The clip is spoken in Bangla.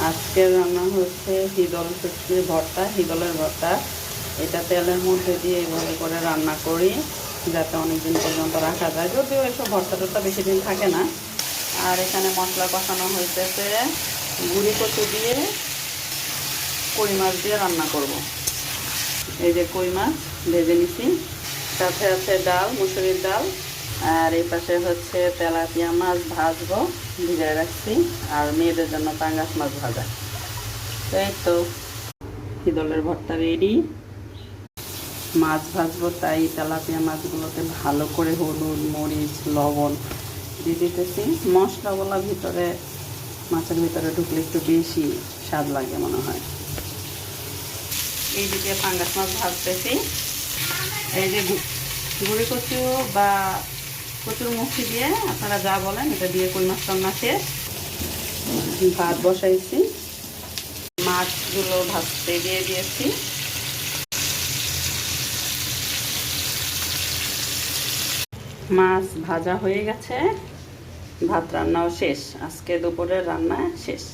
আজকের রান্না হচ্ছে হিদল শুটকির ভর্তা, হিদলের ভর্তা। এটা তেলের মধ্যে দিয়ে এইভাবে করে রান্না করি যাতে অনেকদিন পর্যন্ত রাখা যায়, যদিও এসব ভর্তা টর্তা বেশি দিন থাকে না। আর এখানে মশলা কষানো হইতেছে, গুঁড়ি কচু দিয়ে কই মাছ দিয়ে রান্না করব। এই যে কই মাছ ভেজে নিছি, সাথে আছে ডাল, মুসুরির ডাল। আর এই পাশে হচ্ছে তেলাপিয়া মাছ ভাজবো, ভিজায় রাখছি। আর মেয়েদের জন্য পাঙ্গাস মাছ ভাজা। তো এই তো হিদলের ভর্তা রেডি। মাছ ভাজবো, তাই তেলাপিয়া মাছগুলোতে ভালো করে হলুদ, মরিচ, লবণ দিয়ে দিতেছি। মশলাগুলো ভিতরে মাছের ভিতরে ঢুকলে একটু বেশি স্বাদ লাগে মনে হয়। এইদিকে পাঙ্গাস মাছ ভাজতেছি। এই যে গুঁড়ি কচু বা কচুর মুখি দিয়ে আপনারা যা বলেন, এটা দিয়ে কই মাছ রান্না শেষ। ভাত বসাইছি, মাছগুলো ভাজতে দিয়ে দিয়েছি। মাছ ভাজা হয়ে গেছে, ভাত রান্নাও শেষ। আজকে দুপুরের রান্না শেষ।